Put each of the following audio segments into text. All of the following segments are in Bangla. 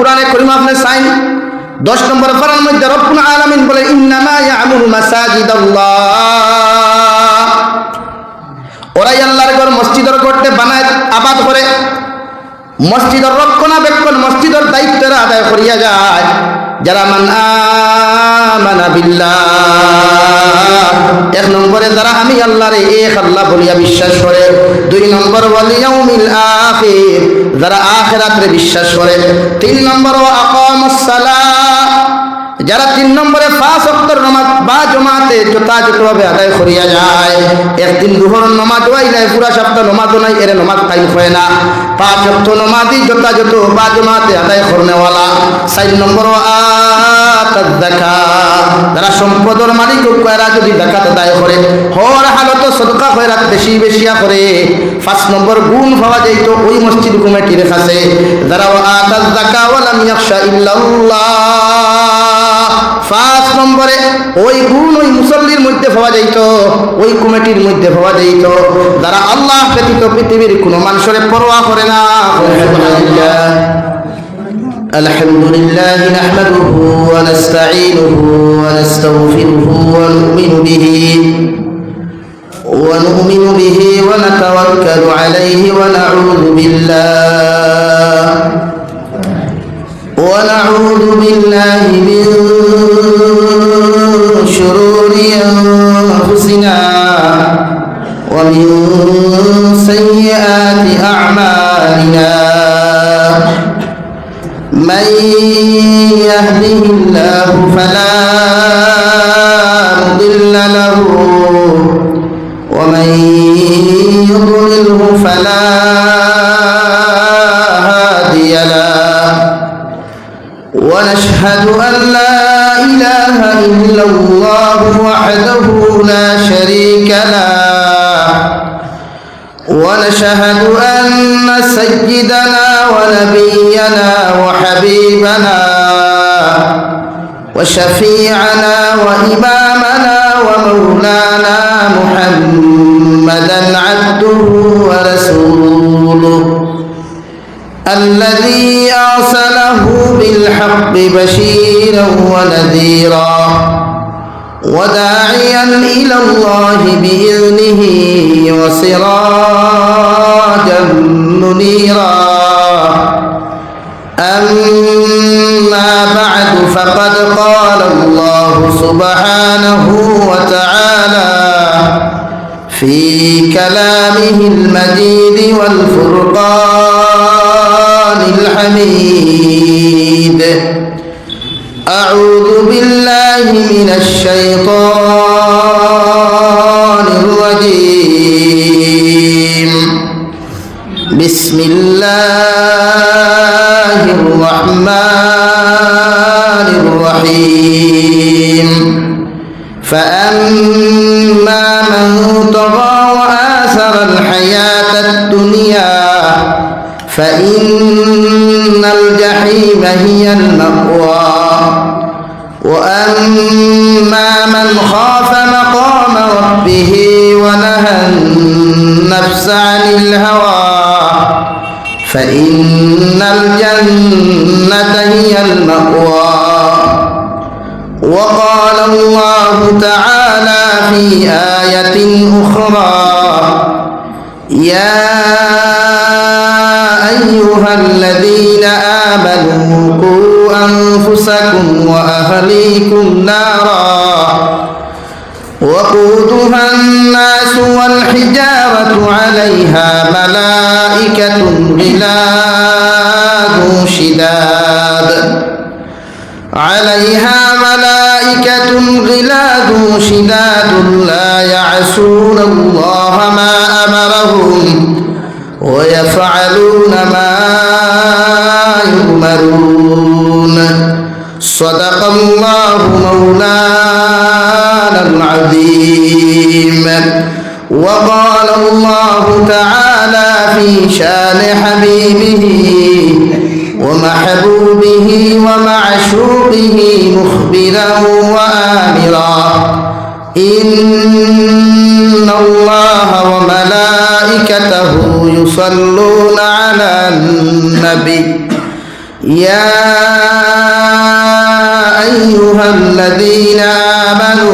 কুরআনে কারীম আপনি চাইন 10 নম্বর পারার মধ্যে রব্বুল আলামিন বলে ইন্নামা ইয়ামুরু মাসাজিদাল্লাহ, ওরাই আল্লাহর ঘর মসজিদের করতে বানায় আবাদ করে, মসজিদের রক্ষণাবেক্ষণ মসজিদের দায়িত্বরা আদায় করিয়া যায় যারা মান আমানা বিল্লাহ, 1 নম্বরে যারা আমি আল্লাহরে এক আল্লাহ বলিয়া বিশ্বাস করে, 2 নম্বর ওয়াল ইয়াউমিল আখির, যারা আখিরাতে বিশ্বাস করে, 3 নম্বর ওয়া আকামাস সালাহ, যারা 3 নম্বরে 5 ওয়াক্তের নামাজ বা জামাতে যথাযথভাবে আদায় করিয়া যায়। একদিন দুহর নামাজ হইলে পুরা সপ্তাহ নামাজ নাই, এর নামাজ কায়েম হয় না। 5 ওয়াক্ত নামাজই যথাযথ বা জামাতে আদায় করনেওয়ালা। 4 নম্বর আতাজ যাকাত, যারা সম্পদের মালিক কয়রা যদি যাকাত আদায় করে, হর হালত সদকা খয়রাত বেশি বেশি করে। 5 নম্বর গুণ পাওয়া যাইত ওই মসজিদ কমিটির কাছে, যারা আতাজ যাকাত ওয়া লাম ইয়াখশা ইল্লাল্লাহ। 5 নম্বরে ওই গুণ ওই মুসল্লির মধ্যে পাওয়া যাইত, ওই কমিটির মধ্যে পাওয়া যাইত যারা আল্লাহ ব্যতীত পৃথিবীর কোনো মানুষের পরোয়া করে না। আলহামদুলিল্লাহ নাহমাদুহু ওয়া নাস্তাঈনুহু ওয়া নাস্তাগফিরুহু ওয়া নু'মিনু বিহি ওয়া নাতাওয়াক্কালু আলাইহি ওয়া ونعوذ بالله من شرور أنفسنا ومن سيئات أعمالنا، من يهده الله فلا مضل له ومن يضلله فلا هادي له، ونشهد أن لا إله إلا الله وحده لا شريك له، ونشهد أن سيدنا ونبينا وحبيبنا وشفيعنا وإمامنا ومولانا محمدا عبده ورسوله الذي أرسله بالحق بشيرا ونذيرا وداعيا إلى الله بإذنه وسراجا منيرا. أما بعد فقد قال الله سبحانه وتعالى في كلامه المجيد والفرقان الحميد: أعوذ بالله من الشيطان الرجيم، بسم الله الرحمن الرحيم. فأما من طغى وآثر الحياة الدنيا فإن الجحيم هي المأوى، وأما من خاف مقام ربه ونهى النفس عن الهوى فإن الجنة هي المأوى. وقال الله تعالى في آية أخرى: يا أيها الذين آمنوا قوا أنفسكم وأهليكم نارا وقودها الناس والحجارة عليها ملائكة غلاظ شداد لا يعصون الله ما أمرهم ويفعلون ما يؤمرون. صدق الله مولانا العظيم. وقال الله تعالى في شان حبيبه ومحبوبه ومعشوقه مخبرا وآمرا: إن الله وملائكته يصلون على النبي ইয়া আইয়ুহাল্লাযীনা আমানু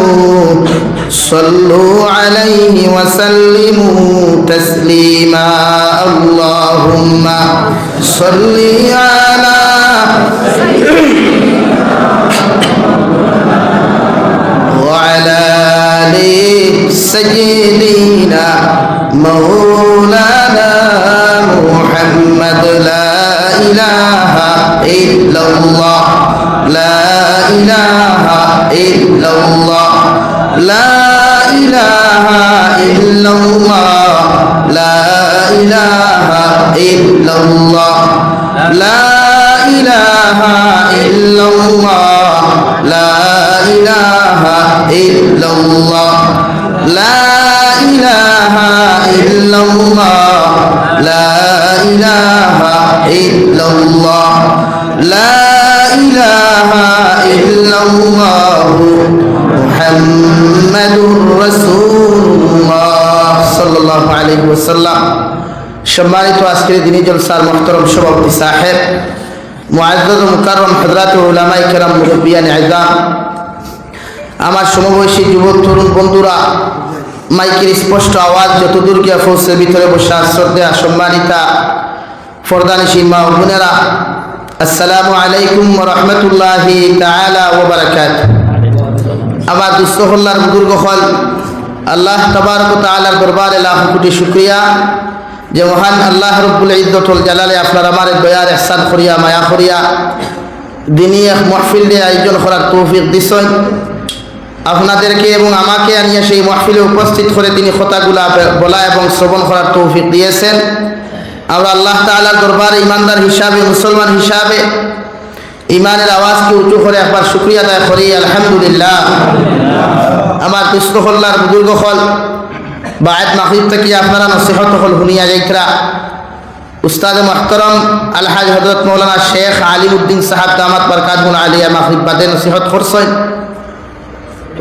সাল্লু আলাইহি ওয়া সাল্লিমু তাসলিমা আল্লাহুম্মা সাল্লি আলা ওয়া আলা আলি সাইয়্যিদিনা মাওলানা মুহাম্মদ লা ইলাহা ইল্লাল্লাহ লা ইলাহা ইল্লাল্লাহ লা ইলাহা ইল্লাল্লাহ লা ইলাহা ইল্লাল্লাহ লা ইলাহা ইল্লাল্লাহ লা ইলাহা ইল্লাল্লাহ লা ইলাহা ইল্লাল্লাহ লা ইলাহা ইল্লাল্লাহ লা ইলাহা ইল্লাল্লাহ মুহাম্মাদুর রাসূলুল্লাহ সাল্লাল্লাহু আলাইহি ওয়াসাল্লাম। সম্মানিত আজকের দিনী জলসার মুহতারাম সভাপতি সাহেব, মুআজ্জাজ ও মুকাররম হযরত উলামায়ে কেরাম, মুরব্বিয়ান ইযাম, আমার সমবয়সী যুবক তরুণ বন্ধুরা, মাইকের স্পষ্ট আওয়াজ যতদূর গিয়া পৌঁছে ভিতরে বসা শ্রদ্ধা সম্মানিতা ফরদানিশী মা ও বোনেরা, আসসালামু আলাইকুম ওয়া রাহমাতুল্লাহি তাআলা ওয়া বারাকাতুহু। আমার দুস্থ হল্লার বুজুর্গ হল আল্লাহ তাবারক ওয়া তাআলার দরবারে লাখ কোটি শুকরিয়া যে মহান আল্লাহ রব্বুল ইজ্জতুল জালালে আপনার আমার দয়ার ইহসান করিয়া মায়া করিয়া দিনী এক মাহফিল আয়োজন করার তৌফিক দিছেন। আপনাদেরকে এবং আমাকে আনিয়ে সেই মাহফিলে উপস্থিত করে তিনি কথাগুলা বলা এবং শ্রবণ করার তৌফিক দিয়েছেন। আমরা আল্লাহ তাআলার দরবারে ইমানদার হিসাবে, মুসলমান হিসাবে ইমানের আওয়াজকে উঁচু করে একবার শুকরিয়া আদায় করি, আলহামদুলিল্লাহ। আমার দুস্থ হল্লার বুজুর্গ হল বায়েত মাগরিব থেকে আপনারা নসিহত হল শুনিয়া যাইতরা। উস্তাদ মুহতারাম আলহাজ হযরত মাওলানা শেখ আলিমউদ্দিন সাহেব দামাত বরকাতুহুল আলিয়া মাগরিব বাদে নসিহত করছেন।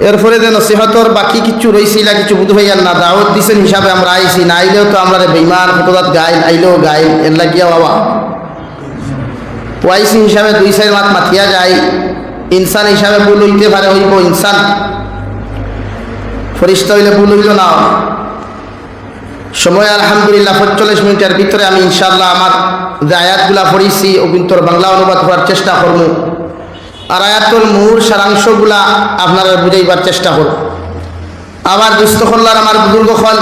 এরপরে যে নসিহতর বাকি কিছু রয়েছিল, কিছু বুধ ভাইয়ার না দাওয়াত দিছেন হিসাবে আমরা আইছি, না আইলেও তো আমরা বেঈমান কতদাত গাইল, আইলেও গাইল, এর লাগিয়া বাবা ওয়াইসি হিসাবে দুই চার মাত মাথিয়া যায়। ইনসান হিসাবে ভুল হইতে পারে, হইব ইনসান, ফরিস্তা হইলে ভুল হইল না। সময় আলহামদুলিল্লাহ 45 মিনিটের ভিতরে আমি ইনশাআল্লাহ আমার যে আয়াতগুলা পড়িছি অভিন্তর বাংলা অনুবাদ করার চেষ্টা করব, আর আয়াতুল মূল সারাংশগুলা আপনারা বুঝাইবার চেষ্টা করব। আমার দুস্থ হল্লার আমার বুজুর্গ হল,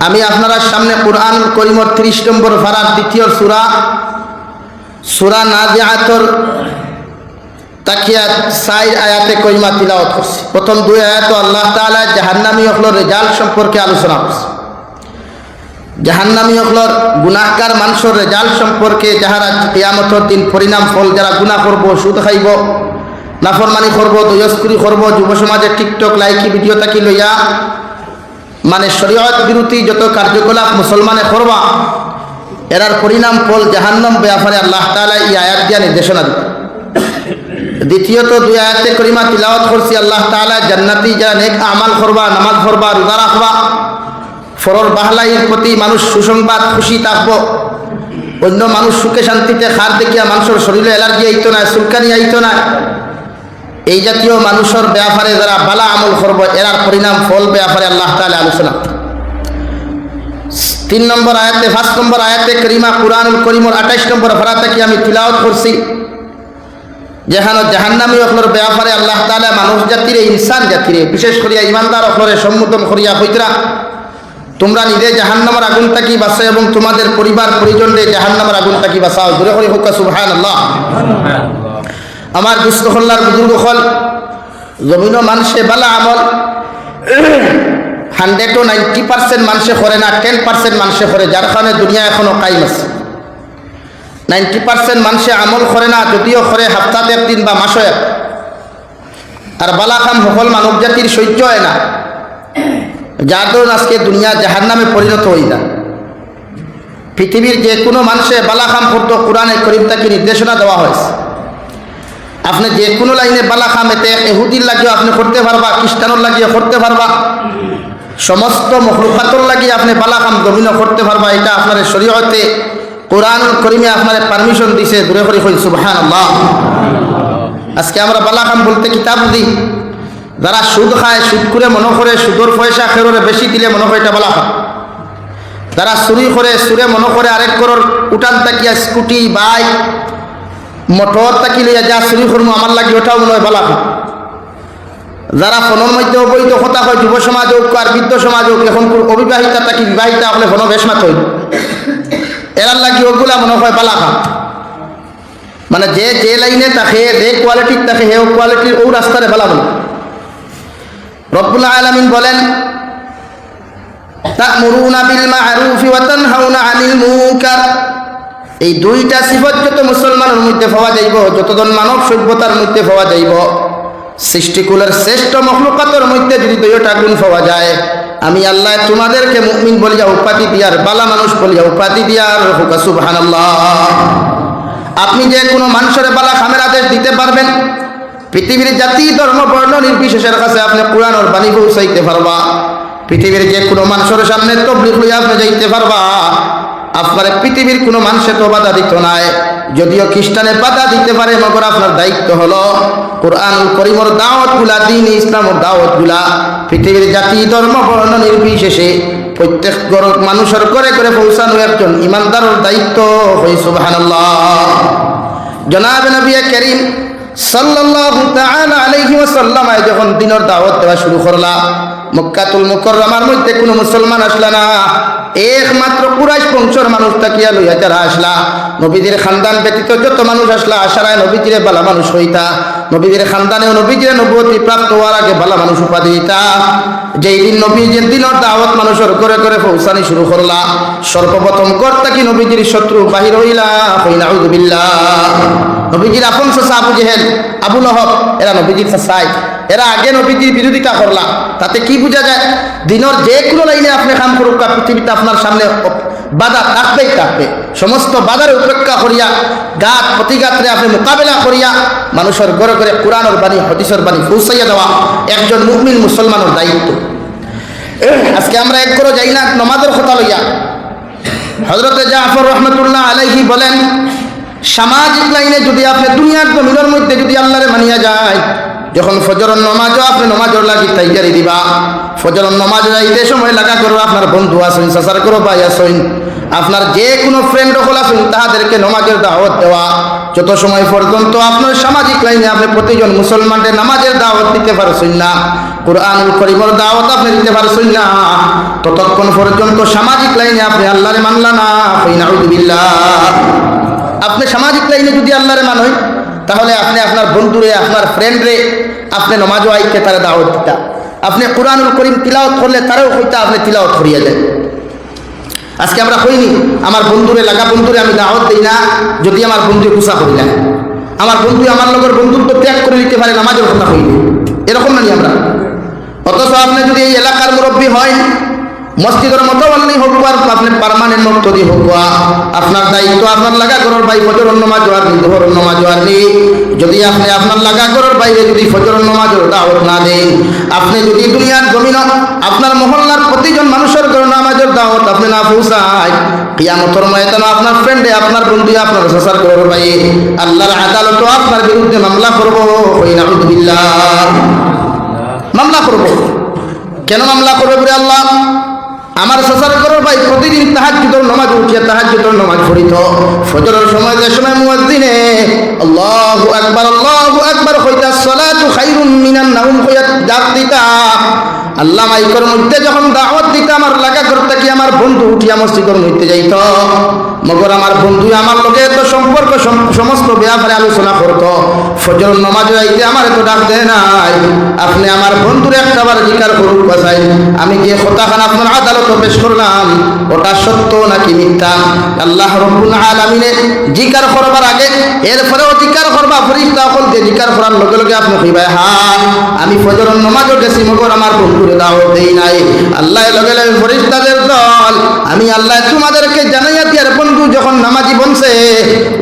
আমি আপনার সামনে কুরআন করিমর 30 নম্বর পারার দ্বিতীয় সূরা নাজিআতর তাকিয়া 4 আয়াতে করিমা তিলাওয়াত করছি। প্রথম 2 আয়াত আল্লাহ তাআলা জাহান্নামী হকলর রেজাল্ট সম্পর্কে আলোচনা করছে। জাহান্নামী হকলর গুনাহগার মানুষের রেজাল্ট সম্পর্কে, যাহারা কিয়ামতের দিন পরিণাম ফল, যারা গুনাহ করব, সুদ খাইব, নাফরমানি করব, দয়স্কুরি করব, যুব সমাজের টিকটক লাইকি ভিডিও তাকি লইয়া মানে শরীয়ত বিরোধী যত কার্যকলাপ মুসলমানে করবা, এরার পরিণাম ফল জাহান্নাম ব্যাপারে আল্লাহ তাআলা এই আয়াত দিয়া নির্দেশনা দিত। দ্বিতীয়ত 2 আয়াতে করিমা তিলাওয়াত করছি আল্লাহ তাআলা জান্নাতি যারা নেক আমাল করবা, নামাজ পড়বা, রোজা রাখবা, ফরর বাহলাইয়ের প্রতি মানুষ সুসংবাদ খুশি থাকব, অন্য মানুষ সুখে শান্তিতে খার দেখিয়া মানুষের শরীরে অ্যালার্জি আইতো না, চুলকানি আইতো না, এই জাতীয় মানুষের ব্যাপারে যারা বালা আমল করব, এরার পরিণাম ফল ব্যাপারে আল্লাহ তাআলা আলোচনা। 3 নম্বর আয়াতে 5 নম্বর আয়াতে করিমা কুরআনুল করিমর 28 নম্বর পারা থেকে আমি তিলাওয়াত করছি, যেখানে জাহান্নামী হকলর ব্যাপারে আল্লাহ তাআলা মানুষ জাতিরে, ইনসান জাতিরে, বিশেষ করিয়া ইমানদার হকলরে সম্বোধন করিয়া কইতরা, তোমরা নিজে জাহান্নামের আগুন থাকি বাঁচাও এবং তোমাদের পরিবার পরিজনরে জাহান্নামের আগুন থাকি বাঁচাও। জোরে করে হোক সুবহানাল্লাহ। আমার দুস্থ হল্লার বুজুর্গ হল, জমিন মানুষে বালা আমল 100 ও 90% মানুষে করে না, 10% মানুষে করে, যার কারণে দুনিয়া এখনো কায়েম আছে। 90% মানুষে আমল করে না, যদিও করে সপ্তাহে 1 দিন বা মাসে 1। আর বালা কাম সকল মানব জাতির সহ্য হয় না, যার দরুন আজকে দুনিয়া জাহান্নামে পরিণত হয়ে যায়। পৃথিবীর যে কোনো মানুষে বালা কাম করতে কোরআনে করিম তাকে নির্দেশনা দেওয়া হয়েছে। আপনি যে কোনো লাইনে বালা কাম, এতে ইহুদির লাগিয়ে আপনি করতে পারবা, খ্রিস্টানোর লাগিয়ে করতে পারবা, সমস্ত মখলুকাতর লাগিয়ে আপনি বালা কাম জমিনও করতে পারবা। এটা আপনার শরীয়তে কোরআনুল কারীমে আপনারে পারমিশন দিছে, দূরে করে কই সুবহানাল্লাহ। আজকে আমরা বালা কাম বলতে কিতাব দিই, যারা সুদ খায়, সুদ করে মনে করে সুদর পয়সা খেরোরে বেশি দিলে মনে হয় এটা বালা খাম। যারা চুরি করে, সুরে মনে করে আরেক করোর উঠান তাকিয়া স্কুটি বাইক মোটর তাকি লইয়া যা চুরি করবো আমার লাগে ওটাও মনে হয় বালা খাম। যারা ফোনের মধ্যে অবৈধ কথা হয়, যুব সমাজ হোক আর বৃদ্ধ সমাজ হোক, এখন অবিবাহিতা তাকি বিবাহিতা হলে ফোন বেশমাত হইল, এরার লাগি ওগুলা মনে হয় বালা খাম। মানে যে যে লাইনে থাকে, যে কোয়ালিটির থাকে, হে কোয়ালিটির ও রাস্তারে বালা বলে। রব্বুল আলামিন বলেন, তা'মুরুনা বিল মা'রুফি ওয়া তানহাউনা আনিল মুনকার। এই দুইটা সিফত যত মুসলমানের মধ্যে পাওয়া যাইব, যতজন মানব সভ্যতার মধ্যে পাওয়া যাইব, সৃষ্টিকুলের শ্রেষ্ঠ মখলুকাতের মধ্যে যদি দুইটা গুণ পাওয়া যায়, আমি আল্লাহ তোমাদেরকে মুমিন বলিয়া উপাধি দিয়ার, বালা মানুষ বলিয়া উপাধি দিয়ার হুকা সুবহানাল্লাহ। আপনি যে কোনো মানুষের বালা খামের আদেশ দিতে পারবেন, পৃথিবীর জাতি ধর্ম বর্ণ নির্বিশেষের কাছে আপনি কোরআনের বাণী পৌঁছাইতে পারবা, পৃথিবীর যে কোনো মানুষের সামনে তাবলীগ লইয়া আপনি যাইতে পারবা। আপনার পৃথিবীর কোনো মানুষে তো বাধা দিত নাই, যদিও খ্রিস্টানে বাধা দিতে পারে, মগর আপনার দায়িত্ব হলো কোরআনুল কারীমের দাওয়াতগুলা, দ্বীন ইসলামের দাওয়াতগুলা পৃথিবীর জাতি ধর্ম বর্ণ নির্বিশেষে প্রত্যেক মানুষের করে করে পৌঁছানো একজন ইমানদারের দায়িত্ব। হয় সুবহানাল্লাহ। জনাবে নবী করিম সাল্লাল্লাহু তাআলা আলাইহি ওয়াসাল্লাম যখন দ্বীনের দাওয়াত দেওয়া শুরু করলা, মক্কাতুল মুকাররমার মধ্যে কোনো মুসলমান আসলা না, একমাত্র কুরাইশ বংশের মানুষ তাকিয়া লইয়া যারা আসলা, নবীদের খানদান ব্যতীত যত মানুষ আসলা, আশারায় নবীজিরে বালা মানুষ হইতা, নবীদের খানদানেও নবীজিরে নবুয়তি প্রাপ্ত হওয়ার আগে বালা মানুষ উপাধি দিতা। যেই দিন নবীজির দিনের দাওয়াত মানুষের করে করে পৌঁছানি শুরু করলা, সর্বপ্রথম কর্তা কি নবীজির শত্রু বাহির হইলা, নাউযুবিল্লাহ। নবীজির আপন চাচা আবু জেহেল, আবু লহব, এরা নবীজির চাচাই, এরা আগে নবীজির বিরোধিতা করলা। তাতে কি বোঝা যায়? দিনের যে কোনো লাইনে আপনি কাম করুক, পৃথিবীতে আপনার সামনে বাধা থাকবেই থাকবে। সমস্ত বাধার উপেক্ষা করিয়া, ঘাত প্রতিঘাতরে আপনি মোকাবেলা করিয়া মানুষের ঘরে ঘরে কোরআনের বাণী, হাদিসের বাণী পৌঁছাইয়া দেওয়া একজন মুমিন মুসলমানের দায়িত্ব। আজকে আমরা এক করে যাই না নমাজের কথা লইয়া। হযরতে জাফর রাহমাতুল্লাহ আলাইহি বলেন, সামাজিক লাইনে যদি আপনি দুনিয়ার জমিনের মধ্যে যদি আল্লাহরে মানিয়া যায়, যখন ফজরের নামাজও আপনি নামাজের লাগি তৈয়ারি দিবা, ফজরের নামাজ যাইতে সময় লাগা করো, আপনার বন্ধু আসুন, সাসার করো ভাই আসুন, আপনার যে কোনো ফ্রেন্ড হল আসুন, তাহাদেরকে নামাজের দাওয়াত দেওয়া। যত সময় পর্যন্ত আপনার সামাজিক লাইনে আপনি প্রতিজন মুসলমানকে নামাজের দাওয়াত দিতে পারছেন না, কোরআনুল কারীমের দাওয়াত আপনি দিতে পারছেন না, ততক্ষণ পর্যন্ত সামাজিক লাইনে আপনি আল্লাহরে মানলা না। নাউযুবিল্লাহ। আপনি সামাজিক লাইনে যদি আল্লাহরে মানই, তাহলে আপনি আপনার বন্ধুরে, আপনার ফ্রেন্ডরে আপনি নমাজও আইকে তারা দাওয়াত দিতা, আপনি কোরআনুল কারীম তিলাওয়াত করলে তারাও হইতা আপনি তিলাওয়াত করিয়া দেন। আজকে আমরা কইনি আমার বন্ধুরে, লাগা বন্ধুরে আমি দাওয়াত দিই না যদি আমার বন্ধু গুসা করি না, আমার বন্ধু আমার লগের বন্ধুত্ব ত্যাগ করে দিতে পারে, নামাজের কথা হইনি, এরকম নানি আমরা। অথচ আপনি যদি এই এলাকার মুরব্বী হয়, মসজিদের মতওয়াল্লি হোক আর আপনি পার্মানেন্ট মুক্তদি হোক, আপনার দায়িত্ব আপনার লাগা করার ভাই ফজরের নামাজ আর দুহরের নামাজ আর নেই। যদি আপনি আপনার লাগা করার বাইরে যদি ফজরের নামাজের দাওয়াত না দেন, আপনি যদি দুনিয়ার জমিন আপনার মহল্লার প্রতিজন মানুষের ঘরে নামাজের দাওয়াত আপনি না পৌঁছায়, কিয়ামতের ময়দানে আপনার ফ্রেন্ডে, আপনার বন্ধু, আপনার সাসার করার ভাই আল্লাহর আদালত আপনার বিরুদ্ধে মামলা করবো। নাউযুবিল্লাহ। মামলা করবো। কেন মামলা করবে বলে? আল্লাহ আমার সাসার করার ভাই প্রতিদিন তাহাজ্জুদের নামাজ উঠিয়া তাহাজ্জুদের নামাজ পড়িত, ফজরের সময় যে সময় মুয়াজ্জিনে আল্লাহু আকবার কইতা, সালাতু খায়রুম মিনান নাওম কইয়া ডাক দিতা, আল্লাহ মাইকের মধ্যে যখন দাওয়াত দিতা, আমার লাগা করতে কি আমার বন্ধু উঠিয়া মসজিদের মধ্যে যাইত, মগর আমার বন্ধু আমার লগে এত সম্পর্ক সমস্ত ব্যাপারে আলোচনা করত, ফজরের নামাজ আইতে আমার এত ডাক দেয় নাই। আপনি আমার বন্ধুরে একটাবার জিকার করুক বাসাই, আমি যে কথাখান আপনার আদালত পেশ করলাম ওটা সত্য নাকি মিথ্যা? আল্লাহ রাব্বুল আলামিনে জিকার করবার আগে এরপরেও জিকার করবা ফেরেশতা সকল যে জিকার করার লগে লগে আপনি কইবা, হ্যাঁ আমি ফজরের নামাজও গেছি, মগর আমার বন্ধুরে দাওয়াত দেই নাই। আল্লাহ লগে লগে ফেরেশতাদের দল, আমি আল্লাহ তোমাদেরকে জানাইয়া দিয়ার বন্ধু যখন নামাজি বনছে,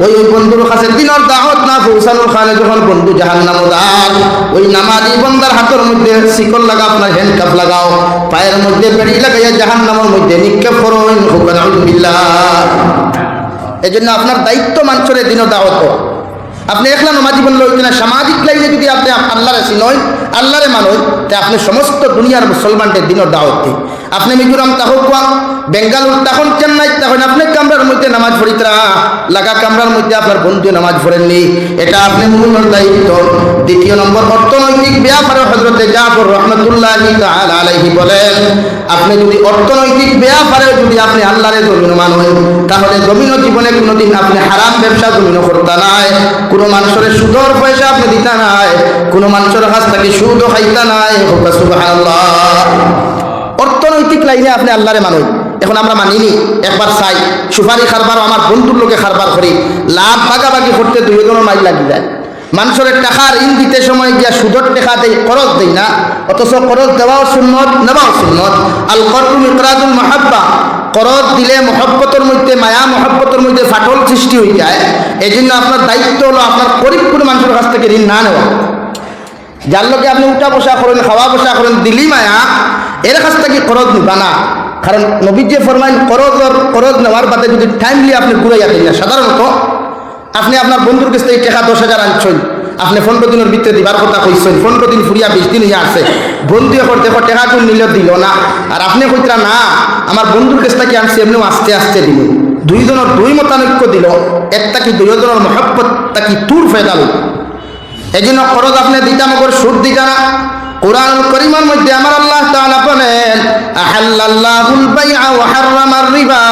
ওই বন্ধুর কাছে দিনের দাওয়াত না পৌঁছানোর কারণে যখন বন্ধু জাহান্নামদার, ওই নামাজি বন্দার হাতের মধ্যে শিকল লাগা, আপনার হ্যান্ডকাপ লাগাও, পায়ের মধ্যে বেড়ি লাগাইয়া জাহান্নামের মধ্যে নিক্ষেপ করুন। নাউযুবিল্লাহ। এই জন্য আপনার দায়িত্ব মানুষের দিনও দাওয়াত। আপনি একলা নমাজি বললে হইতে না, সামাজিক লাইনে যদি আপনি আল্লাহরে চিনই, আল্লাহরে মানই, তে আপনি সমস্ত দুনিয়ার মুসলমানদের দিনও দাওয়াত দিন। আপনি মিজোরাম তাহক, বেঙ্গালুর তখন, চেন্নাই তখন আপনি কামরার মধ্যে নামাজ পড়িতরা, লাগা কামরার মধ্যে আপনার বন্ধু নামাজ পড়েননি, এটা আপনি মূল দায়িত্ব। দ্বিতীয় নম্বর, অর্থনৈতিক ব্যাপারে হযরতে জাফর রাহমাতুল্লাহি তাআলা আলাইহি বলেন, আপনি যদি অর্থনৈতিক ব্যাপারে যদি আপনি আল্লাহরে জমিন মানেন, তাহলে জমিন জীবনে কোনোদিন আপনি হারাম ব্যবসা জমিন করতে নাই, কোনো মানুষের সুদর পয়সা আপনি দিতে নাই, কোনো মানুষের কাছ থেকে সুদও খাইতে নাই। সুবহানাল্লাহ। অর্থনৈতিক লাইনে আপনি আল্লাহরে মানেন। এখন আমরা মানিনি, একবার চাই সুপারি খারবার আমার বন্ধুর লোকে খারবার করি, লাভ ভাগাভাগি করতে দুইজনের মাইল লাগি যায়। মানুষের টাকা ঋণ দিতে সময় গিয়া সুদর টাকা দেয়, খরচ দেই না, অথচ খরচ দেওয়াও সুন্নত, নেওয়াও সুন্নত। আল করজু ইকরাজুল মাহাব্বা, খরচ দিলে মহব্বতের মধ্যে, মায়া মহব্বতের মধ্যে ফাটল সৃষ্টি হয়ে যায়। এই জন্য আপনার দায়িত্ব হলো আপনার গরিব কোনো মানুষের কাছ থেকে ঋণ না নেওয়া। যার লোকে আপনি উঠা বসা করেন, খাওয়া বসা করেন, দিলি মায়া, এর কাছ থেকে খরচ নিবা না। কারণ নবী যে ফরমাইন, খরচ নেওয়ার বাদে যদি টাইমলি আপনি ঘুরাইয়া দিন না। সাধারণত আপনি আপনার বন্ধুর কাছ থেকে টাকা 10,000 আনছেন, আপনি 15 দিনের ভিতরে দিবার কথা কইছেন, 15 দিন ফুরিয়া 20 দিন হয়ে আসছে, বন্ধু এখন দেখো টাকা কোন নিল দিল না, আর আপনি কইতরা না আমার বন্ধুর কাছ থেকে আনছি, এমনিও আস্তে আস্তে দিল, দুইজনের দুই মতানৈক্য দিল, একটা কি দুইজনের মহব্বত তাকি তুর ফেদাল। এই জন্য খরচ আপনি দিতা মগর সুদ দিতা না। কুরআনুল কারীমের মধ্যে আমার আল্লাহ তাআলা বলেন, আহাল্লাল্লাহুল বাইআ ওয়া হাররামার রিবা,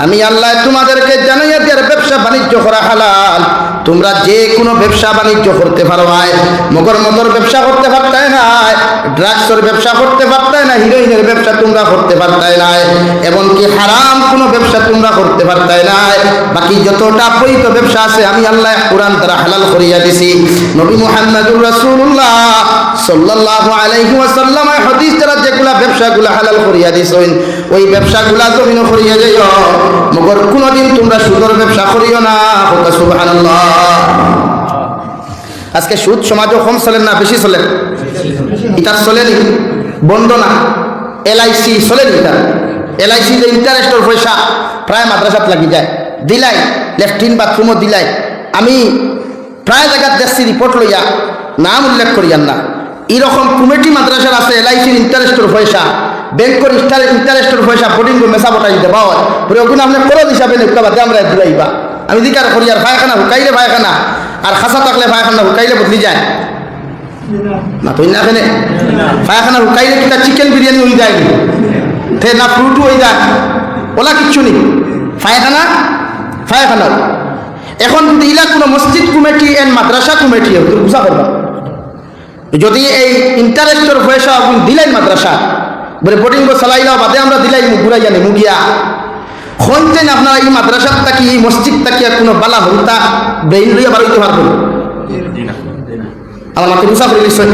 আমি আল্লাহ তোমাদেরকে জানাইয়া দিয়ার ব্যবসা বাণিজ্য করা হালাল, তোমরা যে কোনো ব্যবসা বাণিজ্য করতে পারো, মগর মদর ব্যবসা করতে পারতাই না, ড্রাগসের ব্যবসা করতে পারতাই না, হিরোইনের ব্যবসা তোমরা করতে পারতাই না, এমনকি হারাম কোনো ব্যবসা তোমরা করতে পারতাই না। বাকি যতটা বৈধ ব্যবসা আছে আমি আল্লাহ কোরআন দ্বারা হালাল করিয়া দিছি। নবী মুহাম্মদুর রাসূলুল্লাহ সাল্লাল্লাহু আলাইহি ওয়াসাল্লাম হাদিস দ্বারা যেগুলা ব্যবসাগুলো হালাল করিয়া দিছেন, ওই ব্যবসাগুলা জমিন করিয়া যাইও, মগর কোনদিন তোমরা সুদের ব্যবসা করিও না। সুবহানাল্লাহ। আজকে সুদ সমাজও কম চলেন না বেশি চলেন? এটা চলেনি, বন্ধ না। এলআইসি চলেনি, এটা এলআইসি যে ইন্টারেস্টের পয়সা প্রায় মাদ্রাসাত লাগি যায়, দিলাই লেফটিন বাথরুমও দিলাই। আমি প্রায় জায়গায় দেখছি রিপোর্ট লইয়া, নাম উল্লেখ করিয়ান না, এরকম কমিটি মাদ্রাসার আছে এলআইসির ইন্টারেস্টের পয়সা, ব্যাংকের ইন্টারেস্টের পয়সা বোর্ডিং মেসা বটাই দেবা হয়, পরে ওগুলো আপনি খরচ হিসাবে নেবা বাদে আমরা দিলাইবা। আমি দিকার করি আর পায়খানা হুকাইলে পায়খানা, আর খাসা থাকলে পায়খানা হুকাইলে বদলি যায় না, তুই না ফেনে পায়খানা হুকাইলে কিনা চিকেন বিরিয়ানি হয়ে যায় তে না, ফ্রুটও হয়ে যায়, ওলা কিচ্ছু নেই, পায়খানা। এখন যদি ইলা কোনো মসজিদ কমিটি এন্ড মাদ্রাসা কমিটি বুঝা করবা, যদি এই ইন্টারেস্টের পয়সা দিলাই মাদ্রাসা বলে বোর্ডিং চালাইলাও বাদে আমরা দিলাই ঘুরাই জানি মুগিয়া হইতেন, আপনারা এই মাদ্রাসার তাকি এই মসজিদ তাকি আর কোনো বালা হইতা ব্রেইন লইয়া বার হইতে পারবেন? আমার মাকে বুঝা করে দিচ্ছেন।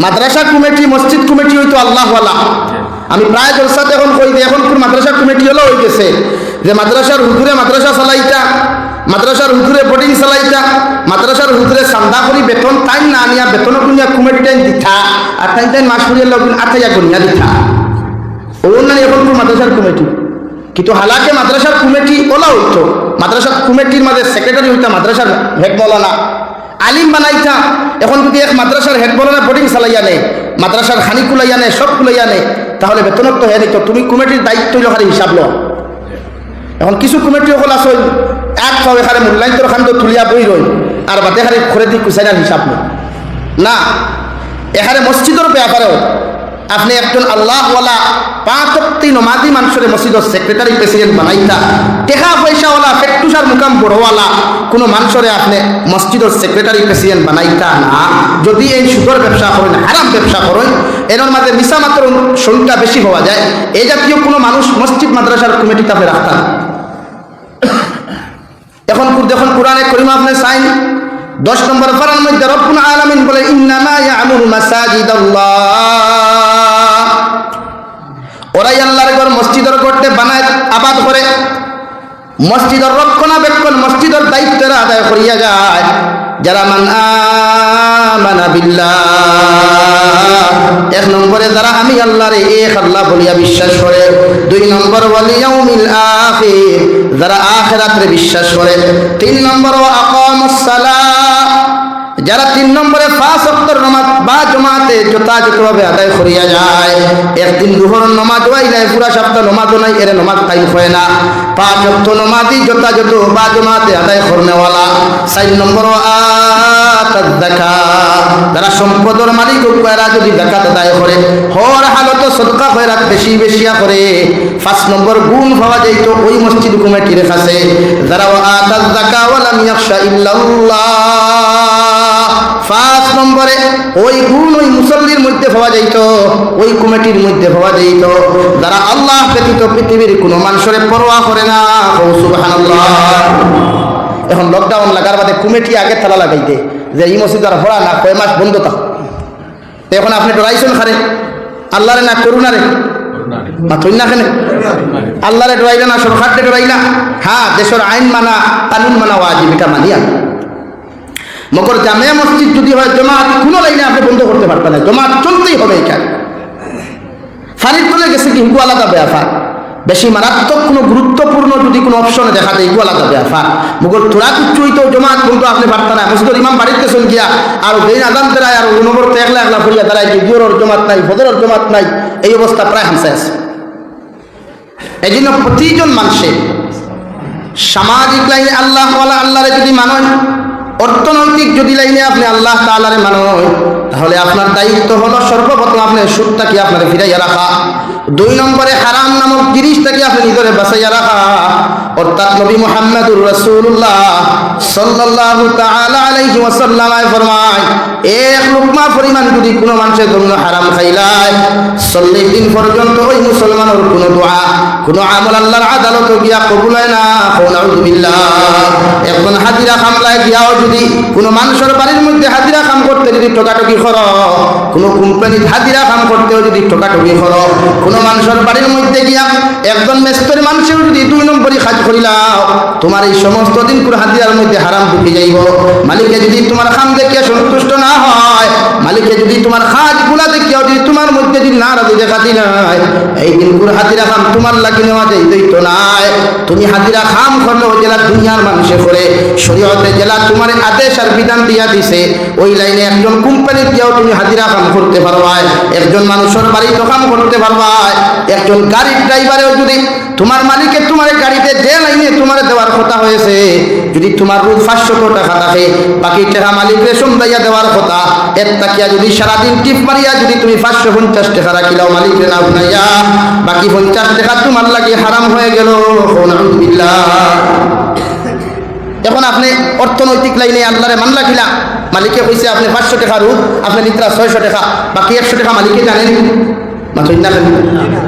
মাদ্রাসা কমিটি মসজিদ কমিটি হইতো আল্লাহওয়ালা। আমি প্রায় জলসাতে এখন কই দিই, এখন কোন মাদ্রাসা কমিটি হলো হয়ে গেছে যে মাদ্রাসার হুজুরে মাদ্রাসা চালাইতা, মাদ্রাসার হুজুরে বোর্ডিং চালাইতা, মাদ্রাসার হুজুরে চান্দা করি বেতন টাইম না আনিয়া বেতন কুনিয়া কমিটি টাইম দিতা, আর টাইম মাস করিয়া লগ আঠাইয়া গুনিয়া দিতা, ও না এখন কোন মাদ্রাসার কমিটি। কিন্তু হালাকে মাদ্রাসার কমিটি ওলা হইতো, মাদ্রাসার কমিটির মাঝে সেক্রেটারি হইতা মাদ্রাসার হেড মৌলানা, আলিম বানাইতা। এখন যদি এক মাদ্রাসার হেড মৌলানা বোর্ডিং চালাইয়া নেয়, মাদ্রাসার খানি কুলাইয়া নেয়, সব কুলাইয়া নেয়, তাহলে বেতনত তো হয়ে নিত। তুমি কমিটির দায়িত্ব হইল খালি হিসাব লো। এখন কিছু কমিটি হল আছে এক পাও এখানে মূল্যায়ন খান তো তুলিয়া বই রই, আর বাতে খালি ঘরে দিয়ে কুচাইনার হিসাব না। এখানে মসজিদের ব্যাপারেও আপনি একজন আল্লাহওয়ালা 5 ওয়াক্ত নমাজি মানুষের মসজিদের সেক্রেটারি প্রেসিডেন্ট বানাইতা, টেকা পয়সাওয়ালা ফেট্টুসার মুকাম বড়ওয়ালা কোনো মানুষের আপনি মসজিদের সেক্রেটারি প্রেসিডেন্ট বানাইতা না। যদি এই সুদের ব্যবসা করেন, হারাম ব্যবসা করেন, এর মাঝে মিশা মাত্র সংখ্যা বেশি হওয়া যায়, এই জাতীয় কোনো মানুষ মসজিদ মাদ্রাসার কমিটিতে আপনি রাখতেন। এখন দেখুন কোরআনে কারীম আপনি চাইন 10 নম্বর পারার মধ্যে রব্বুল আলামিন বলে, ইন্নামা ইয়ামুরু মাসাজিদাল্লাহ, ওরাই আল্লাহর ঘর মসজিদের করতে বানায় আবাদ করে, মসজিদের রক্ষণাবেক্ষণ মসজিদের দায়িত্বের আদায় করিয়া যায়, যারা মান আমানা বিল্লাহ, 1 নম্বরে যারা আমি আল্লাহর এক আল্লাহ বলিয়া বিশ্বাস করে। 2 নম্বর ওয়াল ইয়াউমিল আখির, যারা আখিরাতে বিশ্বাস করে। 3 নম্বর ওয়া আকামুস সালাহ, যারা 3 নম্বরে 5 ওয়াক্তের নামাজ বা জামাতে যথাযথভাবে আদায় করিয়া যায়। একদিন দুহর নামাজ হইলে পুরা সপ্তাহ নামাজ নাই, এর নামাজ টাইম হয় না। 5 ওয়াক্ত নামাজই যথাযথ বা জামাতে আদায় করনেওয়ালা। 4 নম্বর আতাদ যাকাত, যারা সম্পদের মালিক এরা যদি যাকাত আদায় করে, হর হালত সদকা খয়রাত বেশি বেশিয়া করে। 5 নম্বর গুণ পাওয়া যাইত ওই মসজিদ কমিটির কাছে, যারা আতাদ যাকাত ওয়া লাম ইয়াখশা ইল্লাল্লাহ। 5 নম্বরে ওই গুণ ওই মুসল্লির মধ্যে পাওয়া যাইত, ওই কমিটির মধ্যে পাওয়া যাইত, যারা আল্লাহ ব্যতীত পৃথিবীর কোনো মানুষের পরোয়া করে না। সুবহানাল্লাহ। এখন লকডাউন লাগার বাদে কমিটি আগে তালা লাগাইতে যে এই মসজিদ আর ভরা না, কয় মাস বন্ধ থাক। এখন আপনি ডরাইছেন খারে আল্লাহরে না করুণারে? মাথুই না কেন আল্লাহরে ডরাইলা না, সরকারকে ডরাইলা? হ্যাঁ, দেশের আইন মানা কানুন মানা ওয়াজিব, এটা মানিয়া। মগর জামিয়া মসজিদ যদি হয় জমাত কোনো লাইনে আপনি বন্ধ করতে পারবেন না, জমাত চলতেই হবে। এখানে ফারিদ চলে গেছে কি হুকু আলাদা ব্যাপার, বেশি মারাত্মক কোনো গুরুত্বপূর্ণ যদি কোনো অপশনে দেখা যায় হুকু আলাদা ব্যাপার। মগর তোরা কিচ্ছু হইতো জমাত বন্ধ আপনি পারতেন না। মসজিদের ইমাম বাড়িতে চল গিয়া আর বেইন আদান দেয় আর নগর তো একলা একলা ফরিয়া দাঁড়ায় যে জোরের জমাত নাই, ফজরের জমাত নাই, এই অবস্থা প্রায় হামসা আছে। এই জন্য প্রতিজন মানুষের সামাজিক লাইনে আল্লাহ আল্লাহরে যদি মানেন, অর্থনৈতিক যদি লাইনে আপনি আল্লাহ তাআলারে মানেন, তাহলে আপনার দায়িত্ব হলো সর্বপ্রথম আপনি সুদটাকে আপনার ফিরাইয়া রাখা। 2 নম্বরে হারাম নামক জিনিসটাকে আপনি নিজরে বাঁচাইয়া রাখা। অর্থাৎ নবী মুহাম্মদুর রাসূলুল্লাহ সাল্লাল্লাহু তাআলা আলাইহি ওয়াসাল্লাম ফরমায়, 1 লুকমা পরিমাণ যদি কোনো মানুষের জন্য হারাম খাইলায়, 40 দিন পর্যন্ত ওই মুসলমানের কোনো দোয়া কোনো আমল আল্লাহর আদালতে গিয়া কবুল হয় না। নাউযুবিল্লাহ। একজন হাজিরা খামলায় গিয়াও যদি কোনো মানুষের বাড়ির মধ্যে হাজিরা কাম করতে যদি টোকাটুকি করো, কোনো কোম্পানির হাজিরা কাম করতেও যদি টোকাটুকি করো, কোনো মানুষের বাড়ির মধ্যে গিয়া একজন মেস্তর মানুষের যদি 2 নম্বরই কাজ করিলাও, তোমার এই সমস্ত দিন পুরো হাজিরার মধ্যে হারাম ঢুকে যাইব। মালিকে যদি তোমার খাম দেখিয়া সন্তুষ্ট না হয়, মালিকে যদি তোমার কাজ গুলা দেখিয়াও যদি তোমার মধ্যে যদি নারাজি দেখাতি নাই, এই দিন পুরো হাজিরা খাম তোমার লাগি নেওয়া যাইত নাই। তুমি হাজিরা খাম করলেও জেলা দুনিয়ার মানুষে করে, শরীয়তে জেলা তোমার আদেশ আর বিধান দিয়া দিছে, ওই লাইনে একজন কোম্পানির দিয়েও তুমি হাজিরা কাম করতে পারবা, একজন মানুষের বাড়িতে কাম করতে পারবা, একজন গাড়ির ড্রাইভারেও যদি তোমার মালিকের তোমার গাড়িতে যে লাইনে তোমার দেওয়ার কথা হয়েছে, যদি তোমার রোজ 500 টাকা থাকে, বাকি টাকা মালিকের সন্ধ্যাইয়া দেওয়ার কথা, এর তাকিয়া যদি সারাদিন টিপ মারিয়া যদি তুমি 550 টাকা রাখিলাও মালিকের না শুনাইয়া, বাকি 50 টাকা তোমার লাগে হারাম হয়ে গেল। নাউযুবিল্লাহ। এখন আপনি অর্থনৈতিক লাইনে আল্লাহরে মান রাখিলা, মালিকে কইছে আপনি 500 টাকা রুদ, আপনি নিত্রা 600 টাকা, বাকি 100 টাকা মালিকে জানেন না?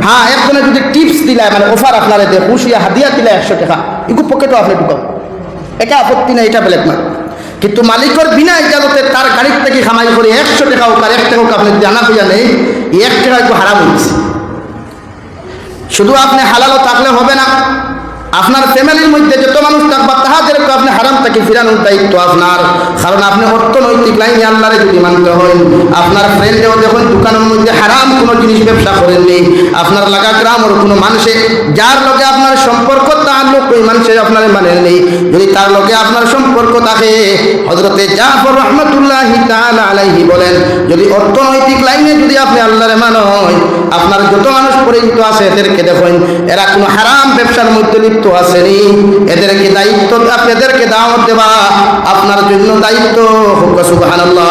হ্যাঁ, একজনে যদি টিপস দিলায় মানে অফার আপনার খুশিয়া হাদিয়া দিলে 100 টাকা, একটু পকেটও আপনি ঢুকাও, এটা আপত্তি নাই, এটা বেলেগ না। কিন্তু মালিকের বিনা ইজাজতে তার গাড়ির থেকে খামাই করে 100 টাকা হোক আর 1 টাকা হোক আপনি জানা খুঁজা নেই, 1 টাকা একটু হারাম হয়েছে। শুধু আপনি হালালও থাকলে হবে না, আপনার ফ্যামিলির মধ্যে যত মানুষ থাকবা তাহাদেরকে আপনি হারাম থেকে ফিরানোর দায়িত্ব আপনার। কারণ আপনি অর্থনৈতিক লাইনে আল্লাহরে যদি মানতে হয়, আপনার ফ্রেন্ডেও যখন দোকানের মধ্যে হারাম কোনো জিনিস ব্যবসা করেননি, আপনার লাগা গ্রামের কোনো মানুষে যার লগে আপনার সম্পর্ক তার লোক ওই মানুষের আপনার মানেননি, যদি তার লগে আপনার সম্পর্ক থাকে, হযরতে জাফর রাহমাতুল্লাহি তাআলা আলাইহি বলেন, যদি অর্থনৈতিক লাইনে যদি আপনি আল্লাহরে মানেন, আপনার যত মানুষ পরিচিত আছে এদেরকে দেখেন এরা কোনো হারাম ব্যবসার মধ্যে লিপ্ত আসেনি, এদেরকে দায়িত্ব আপনাদেরকে দাওয়াত দেওয়া আপনার জন্য দায়িত্ব। সুবহানাল্লাহ।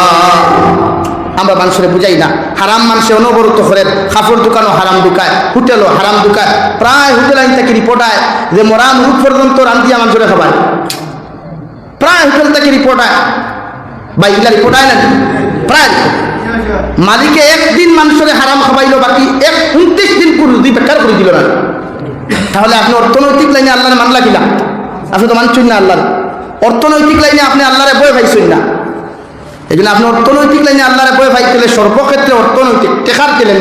আমরা মানুষের বুঝাই না, হারাম মানুষে অনবরত করে, কাপড় দোকানও হারাম ঢুকায়, হোটেলও হারাম ঢুকায়, প্রায় হোটেল আইন থেকে রিপোর্ট আয় যে মরাম রূপ পর্যন্ত রান্ধিয়া মানুষের খাবার, প্রায় হোটেল থেকে রিপোর্ট আয় বা ইলা রিপোর্ট আয় না, প্রায় মালিকে একদিন মানুষের হারাম খাবাইলো, বাকি 29 দিন পুরো দুই বেকার করে দিল না। তাহলে আপনি অর্থনৈতিক লাইনে আল্লাহর মানলা কিনা? আপনি তো মানছেন না আল্লাহর। অর্থনৈতিক লাইনে আপনি আল্লাহরে ভয় পাইছেন না, এই জন্য আপনি অর্থনৈতিক লাইনে আল্লাহরে ভয় পাইতে সর্বক্ষেত্রে অর্থনৈতিক টেকার দিলেন।